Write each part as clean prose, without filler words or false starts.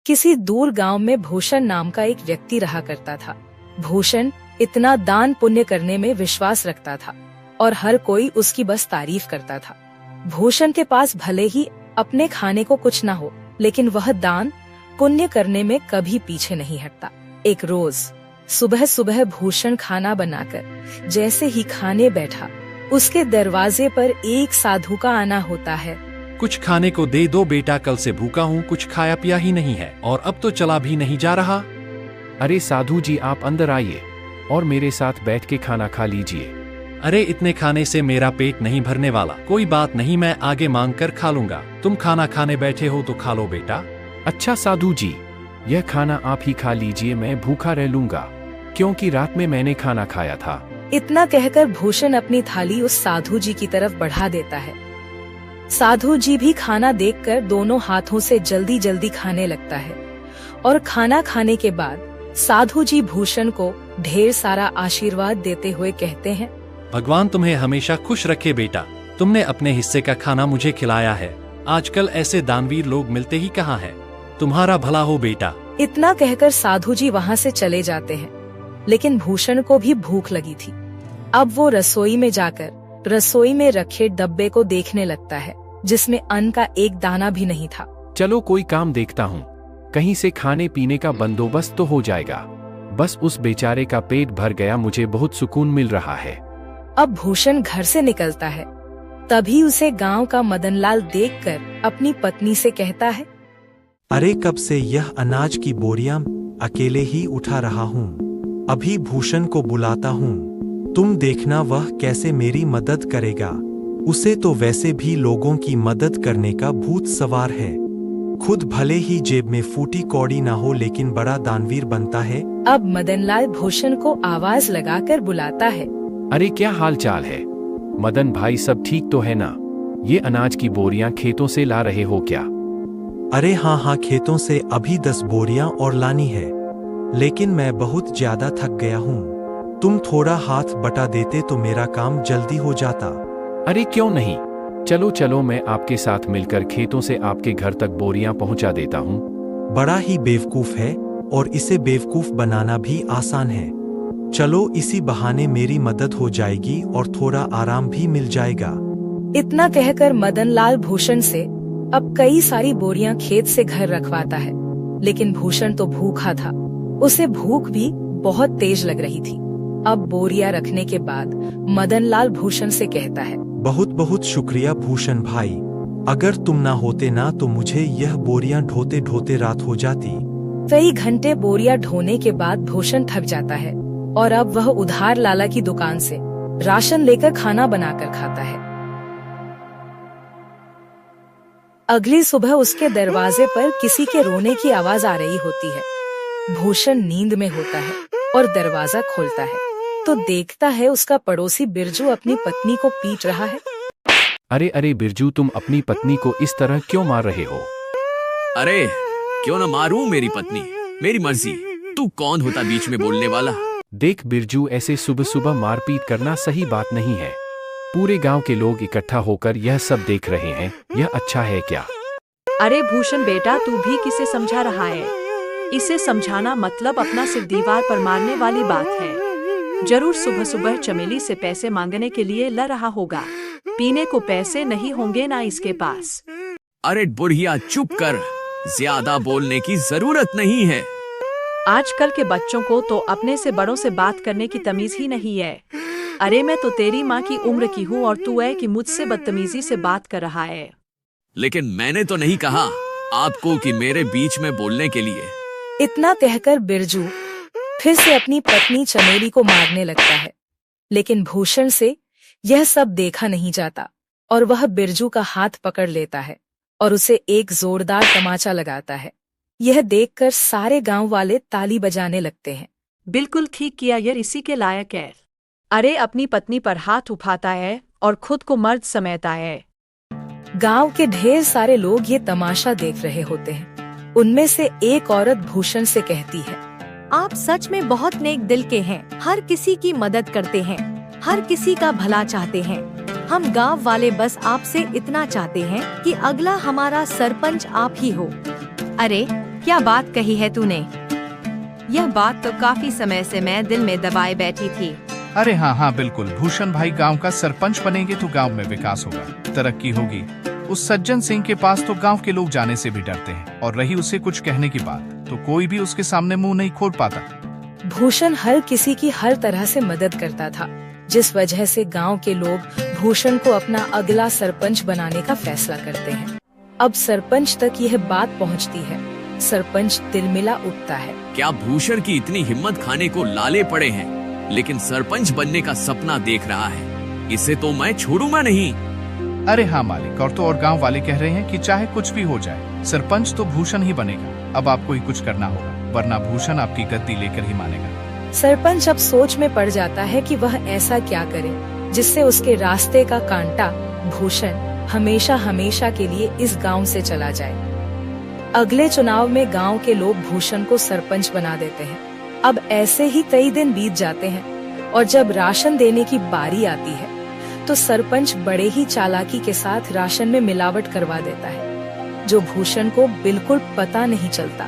किसी दूर गांव में भूषण नाम का एक व्यक्ति रहा करता था। भूषण इतना दान पुण्य करने में विश्वास रखता था और हर कोई उसकी बस तारीफ करता था। भूषण के पास भले ही अपने खाने को कुछ न हो, लेकिन वह दान पुण्य करने में कभी पीछे नहीं हटता। एक रोज सुबह सुबह भूषण खाना बनाकर जैसे ही खाने बैठा, उसके दरवाजे पर एक साधु का आना होता है। कुछ खाने को दे दो बेटा, कल से भूखा हूँ, कुछ खाया पिया ही नहीं है और अब तो चला भी नहीं जा रहा। अरे साधु जी, आप अंदर आइए और मेरे साथ बैठ के खाना खा लीजिए। अरे इतने खाने से मेरा पेट नहीं भरने वाला। कोई बात नहीं, मैं आगे मांग कर खा लूंगा। तुम खाना खाने बैठे हो तो खा लो बेटा। अच्छा साधु जी, यह खाना आप ही खा लीजिए, मैं भूखा रह लूंगा क्योंकि रात में मैंने खाना खाया था। इतना कहकर भूषण अपनी थाली उस साधु जी की तरफ बढ़ा देता है। साधु जी भी खाना देखकर दोनों हाथों से जल्दी जल्दी खाने लगता है और खाना खाने के बाद साधु जी भूषण को ढेर सारा आशीर्वाद देते हुए कहते हैं, भगवान तुम्हें हमेशा खुश रखे बेटा। तुमने अपने हिस्से का खाना मुझे खिलाया है। आजकल ऐसे दानवीर लोग मिलते ही कहाँ हैं। तुम्हारा भला हो बेटा। इतना कहकर साधु जी वहाँ से चले जाते हैं, लेकिन भूषण को भी भूख लगी थी। अब वो रसोई में जाकर रसोई में रखे डब्बे को देखने लगता है, जिसमें अन्न का एक दाना भी नहीं था। चलो कोई काम देखता हूँ, कहीं से खाने पीने का बंदोबस्त तो हो जाएगा। बस उस बेचारे का पेट भर गया, मुझे बहुत सुकून मिल रहा है। अब भूषण घर से निकलता है, तभी उसे गांव का मदनलाल देखकर अपनी पत्नी से कहता है, अरे कब से यह अनाज की बोरियां अकेले ही उठा रहा हूँ। अभी भूषण को बुलाता हूँ, तुम देखना वह कैसे मेरी मदद करेगा। उसे तो वैसे भी लोगों की मदद करने का भूत सवार है। खुद भले ही जेब में फूटी कौड़ी ना हो, लेकिन बड़ा दानवीर बनता है। अब मदनलाल भूषण को आवाज लगाकर बुलाता है, अरे क्या हाल चाल है मदन भाई, सब ठीक तो है ना? ये अनाज की बोरियां खेतों से ला रहे हो क्या? अरे हाँ, खेतों से अभी 10 बोरियां और लानी है, लेकिन मैं बहुत ज्यादा थक गया हूँ। तुम थोड़ा हाथ बटा देते तो मेरा काम जल्दी हो जाता। अरे क्यों नहीं, चलो चलो, मैं आपके साथ मिलकर खेतों से आपके घर तक बोरियां पहुंचा देता हूं। बड़ा ही बेवकूफ है और इसे बेवकूफ बनाना भी आसान है। चलो, इसी बहाने मेरी मदद हो जाएगी और थोड़ा आराम भी मिल जाएगा। इतना कहकर मदनलाल भूषण से अब कई सारी बोरियां खेत से घर रखवाता है, लेकिन भूषण तो भूखा था। उसे भूख भी बहुत तेज लग रही थी। अब बोरियां रखने के बाद मदनलाल भूषण से कहता है, बहुत बहुत शुक्रिया भूषण भाई। अगर तुम ना होते ना तो मुझे यह बोरियां ढोते ढोते रात हो जाती। कई घंटे बोरियां ढोने के बाद भूषण थक जाता है और अब वह उधार लाला की दुकान से राशन लेकर खाना बनाकर खाता है। अगली सुबह उसके दरवाजे पर किसी के रोने की आवाज आ रही होती है। भूषण नींद में होता है और दरवाजा खोलता है तो देखता है उसका पड़ोसी बिरजू अपनी पत्नी को पीट रहा है। अरे अरे बिरजू, तुम अपनी पत्नी को इस तरह क्यों मार रहे हो? अरे क्यों न मारूं मेरी पत्नी, मेरी मर्जी। तू कौन होता बीच में बोलने वाला? देख बिरजू, ऐसे सुबह सुबह मारपीट करना सही बात नहीं है। पूरे गांव के लोग इकट्ठा होकर यह सब देख रहे हैं, यह अच्छा है क्या? अरे भूषण बेटा, तू भी किसे समझा रहा है? इसे समझाना मतलब अपना सिर दीवार पर मारने वाली बात है। जरूर सुबह सुबह चमेली से पैसे मांगने के लिए ला रहा होगा। पीने को पैसे नहीं होंगे ना इसके पास। अरे बुढ़िया चुप कर, ज्यादा बोलने की जरूरत नहीं है। आजकल के बच्चों को तो अपने से बड़ों से बात करने की तमीज ही नहीं है। अरे मैं तो तेरी माँ की उम्र की हूँ और तू है कि मुझसे बदतमीजी से बात कर रहा है। लेकिन मैंने तो नहीं कहा आपको कि मेरे बीच में बोलने के लिए। इतना कहकर बिरजू फिर से अपनी पत्नी चमेली को मारने लगता है, लेकिन भूषण से यह सब देखा नहीं जाता और वह बिरजू का हाथ पकड़ लेता है और उसे एक जोरदार तमाचा लगाता है। यह देखकर सारे गांव वाले ताली बजाने लगते हैं। बिल्कुल ठीक किया यार, इसी के लायक है। अरे अपनी पत्नी पर हाथ उठाता है और खुद को मर्द समझता है। गांव के ढेर सारे लोग ये तमाशा देख रहे होते हैं। उनमें से एक औरत भूषण से कहती है, आप सच में बहुत नेक दिल के हैं। हर किसी की मदद करते हैं, हर किसी का भला चाहते हैं। हम गांव वाले बस आपसे इतना चाहते हैं कि अगला हमारा सरपंच आप ही हो। अरे क्या बात कही है तूने? यह बात तो काफी समय से मैं दिल में दबाए बैठी थी। अरे हाँ हाँ बिल्कुल, भूषण भाई गांव का सरपंच बनेंगे तो गांव में विकास होगा, तरक्की होगी। उस सज्जन सिंह के पास तो गांव के लोग जाने से भी डरते हैं, और रही उसे कुछ कहने की बात तो कोई भी उसके सामने मुंह नहीं खोल पाता। भूषण हर किसी की हर तरह से मदद करता था, जिस वजह से गांव के लोग भूषण को अपना अगला सरपंच बनाने का फैसला करते हैं। अब सरपंच तक यह बात पहुंचती है। सरपंच तिलमिला उठता है। क्या भूषण की इतनी हिम्मत खाने को लाले पड़े हैं, लेकिन सरपंच बनने का सपना देख रहा है। इसे तो मैं छोड़ूंगा नहीं। अरे हाँ मालिक, और तो और गांव वाले कह रहे हैं कि चाहे कुछ भी हो जाए, सरपंच तो भूषण ही बनेगा। अब आपको ही कुछ करना होगा, वरना भूषण आपकी गद्दी लेकर ही मानेगा। सरपंच अब सोच में पड़ जाता है कि वह ऐसा क्या करे जिससे उसके रास्ते का कांटा भूषण हमेशा हमेशा के लिए इस गांव से चला जाए। अगले चुनाव में गांव के लोग भूषण को सरपंच बना देते हैं। अब ऐसे ही कई दिन बीत जाते हैं और जब राशन देने की बारी आती है तो सरपंच बड़े ही चालाकी के साथ राशन में मिलावट करवा देता है, जो भूषण को बिल्कुल पता नहीं चलता।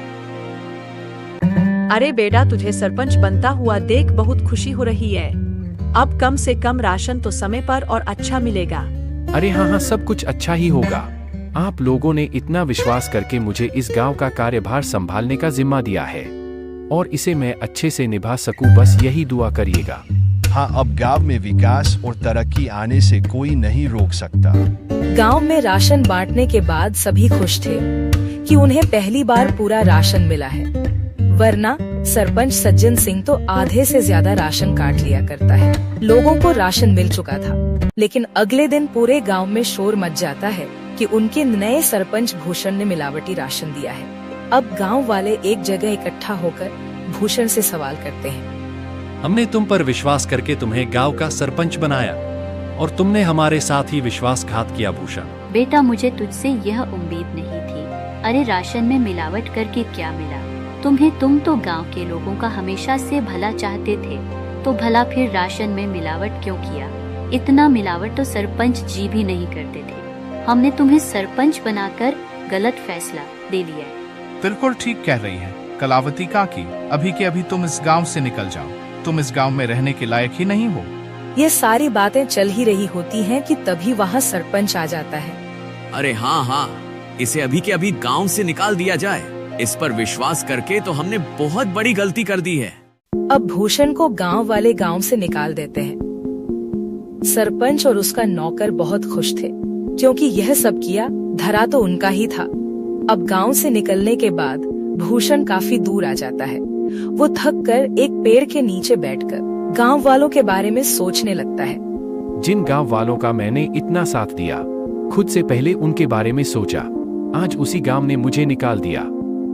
अरे बेटा, तुझे सरपंच बनता हुआ देख बहुत खुशी हो रही है। अब कम से कम राशन तो समय पर और अच्छा मिलेगा। अरे हाँ हाँ, सब कुछ अच्छा ही होगा। आप लोगों ने इतना विश्वास करके मुझे इस गांव का कार्यभार संभालने का जिम्मा दिया है और इसे मैं अच्छे से निभा सकूं, बस यही दुआ करिएगा। हाँ, अब गांव में विकास और तरक्की आने से कोई नहीं रोक सकता। गांव में राशन बांटने के बाद सभी खुश थे कि उन्हें पहली बार पूरा राशन मिला है, वरना सरपंच सज्जन सिंह तो आधे से ज्यादा राशन काट लिया करता है। लोगों को राशन मिल चुका था, लेकिन अगले दिन पूरे गांव में शोर मच जाता है कि उनके नए सरपंच भूषण ने मिलावटी राशन दिया है। अब गांव वाले एक जगह इकट्ठा होकर भूषण से सवाल करते हैं। हमने तुम पर विश्वास करके तुम्हें गांव का सरपंच बनाया और तुमने हमारे साथ ही विश्वासघात किया भूषण। बेटा, मुझे तुझसे यह उम्मीद नहीं थी। अरे राशन में मिलावट करके क्या मिला तुम्हें? तुम तो गांव के लोगों का हमेशा से भला चाहते थे, तो भला फिर राशन में मिलावट क्यों किया? इतना मिलावट तो सरपंच जी भी नहीं करते थे। हमने तुम्हें सरपंच बनाकर गलत फैसला दे लिया है। बिल्कुल ठीक कह रही है कलावती काकी, अभी के अभी तुम इस गांव से निकल जाओ। तुम इस गांव में रहने के लायक ही नहीं हो। ये सारी बातें चल ही रही होती हैं कि तभी वहाँ सरपंच आ जाता है। अरे हाँ हाँ, इसे अभी के अभी गांव से निकाल दिया जाए। इस पर विश्वास करके तो हमने बहुत बड़ी गलती कर दी है। अब भूषण को गांव वाले गांव से निकाल देते हैं। सरपंच और उसका नौकर बहुत खुश थे, क्योंकि यह सब किया धरा तो उनका ही था। अब गांव से निकलने के बाद भूषण काफी दूर आ जाता है। वो थक कर एक पेड़ के नीचे बैठकर गांव वालों के बारे में सोचने लगता है। जिन गांव वालों का मैंने इतना साथ दिया, खुद से पहले उनके बारे में सोचा, आज उसी गांव ने मुझे निकाल दिया।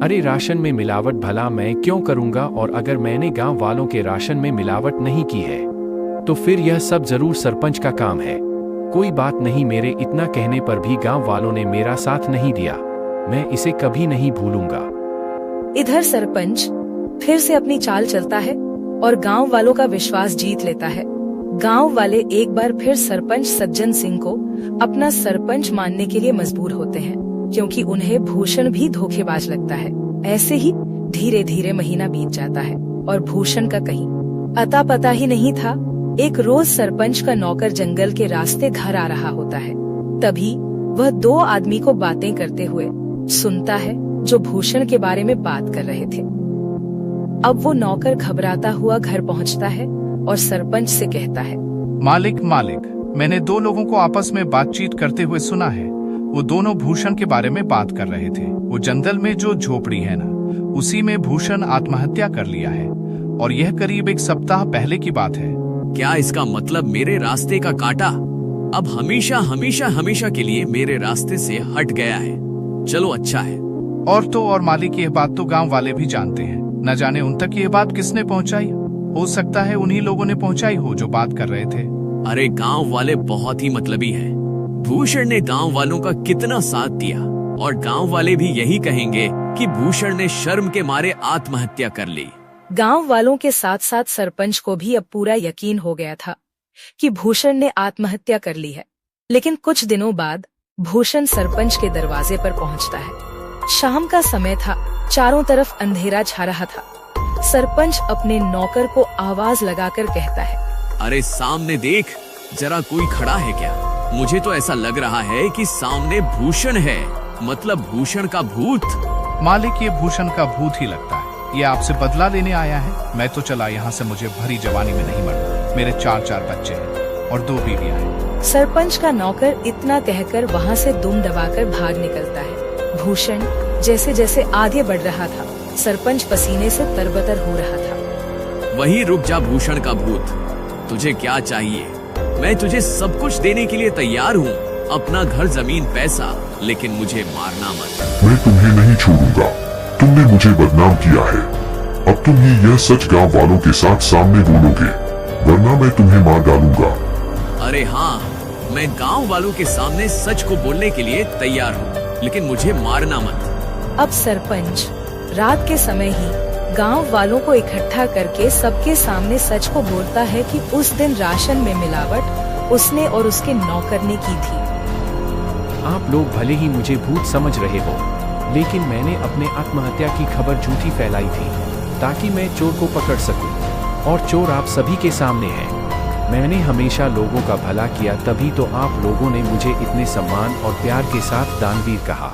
अरे राशन में मिलावट भला मैं क्यों करूंगा, और अगर मैंने गांव वालों के राशन में मिलावट नहीं की है तो फिर यह सब जरूर सरपंच का काम है। कोई बात नहीं, मेरे इतना कहने पर भी गांव वालों ने मेरा साथ नहीं दिया, मैं इसे कभी नहीं भूलूंगा। इधर सरपंच फिर से अपनी चाल चलता है और गांव वालों का विश्वास जीत लेता है। गांव वाले एक बार फिर सरपंच सज्जन सिंह को अपना सरपंच मानने के लिए मजबूर होते हैं, क्योंकि उन्हें भूषण भी धोखेबाज लगता है। ऐसे ही धीरे धीरे महीना बीत जाता है और भूषण का कहीं अता पता ही नहीं था। एक रोज सरपंच का नौकर जंगल के रास्ते घर आ रहा होता है। तभी वह दो आदमी को बातें करते हुए सुनता है, जो भूषण के बारे में बात कर रहे थे। अब वो नौकर घबराता हुआ घर पहुंचता है और सरपंच से कहता है, मालिक, मैंने दो लोगों को आपस में बातचीत करते हुए सुना है। वो दोनों भूषण के बारे में बात कर रहे थे। वो जंगल में जो झोपड़ी है ना, उसी में भूषण आत्महत्या कर लिया है, और यह करीब एक सप्ताह पहले की बात है। क्या इसका मतलब मेरे रास्ते का कांटा अब हमेशा हमेशा हमेशा के लिए मेरे रास्ते से हट गया है? चलो अच्छा है। और तो और मालिक, यह बात तो गांव वाले भी जानते हैं। न जाने उन तक ये बात किसने पहुंचाई। हो सकता है उन्हीं लोगों ने पहुंचाई हो जो बात कर रहे थे। अरे गांव वाले बहुत ही मतलबी हैं। भूषण ने गांव वालों का कितना साथ दिया, और गांव वाले भी यही कहेंगे कि भूषण ने शर्म के मारे आत्महत्या कर ली। गांव वालों के साथ साथ सरपंच को भी अब पूरा यकीन हो गया था कि भूषण ने आत्महत्या कर ली है। लेकिन कुछ दिनों बाद भूषण सरपंच के दरवाजे पर पहुंचता है। शाम का समय था, चारों तरफ अंधेरा छा रहा था। सरपंच अपने नौकर को आवाज लगाकर कहता है, अरे सामने देख, जरा कोई खड़ा है क्या? मुझे तो ऐसा लग रहा है कि सामने भूषण है, मतलब भूषण का भूत। मालिक, ये भूषण का भूत ही लगता है। ये आपसे बदला लेने आया है। मैं तो चला यहाँ से, मुझे भरी जवानी में नहीं मरना। मेरे 4 बच्चे हैं और 2 बीवियां हैं। सरपंच का नौकर इतना कहकर वहाँ से दुम दबाकर भाग निकलता है। भूषण जैसे जैसे आगे बढ़ रहा था, सरपंच पसीने से तरबतर हो रहा था। वही रुक जा भूषण का भूत, तुझे क्या चाहिए? मैं तुझे सब कुछ देने के लिए तैयार हूँ, अपना घर, जमीन, पैसा, लेकिन मुझे मारना मत। मैं तुम्हें नहीं छोड़ूंगा। तुमने मुझे बदनाम किया है। अब तुम ही यह सच गांव वालों के साथ सामने बोलोगे, वरना मैं तुम्हें मार डालूंगा। अरे हाँ, मैं गांव वालों के सामने सच को बोलने के लिए तैयार हूँ, लेकिन मुझे मारना मत। अब सरपंच रात के समय ही गांव वालों को इकट्ठा करके सबके सामने सच को बोलता है कि उस दिन राशन में मिलावट उसने और उसके नौकर ने की थी। आप लोग भले ही मुझे भूत समझ रहे हो, लेकिन मैंने अपने आत्महत्या की खबर झूठी फैलाई थी ताकि मैं चोर को पकड़ सकूं, और चोर आप सभी के सामने है। मैंने हमेशा लोगों का भला किया, तभी तो आप लोगों ने मुझे इतने सम्मान और प्यार के साथ दानवीर कहा।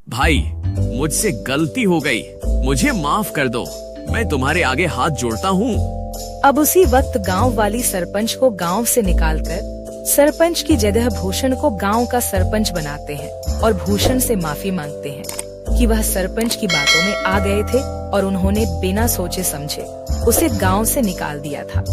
भाई, मुझसे गलती हो गई, मुझे माफ कर दो। मैं तुम्हारे आगे हाथ जोड़ता हूँ। अब उसी वक्त गांव वाली सरपंच को गांव से निकालकर सरपंच की जगह भूषण को गांव का सरपंच बनाते हैं और भूषण से माफी मांगते हैं कि वह सरपंच की बातों में आ गए थे और उन्होंने बिना सोचे समझे उसे गांव से निकाल दिया था।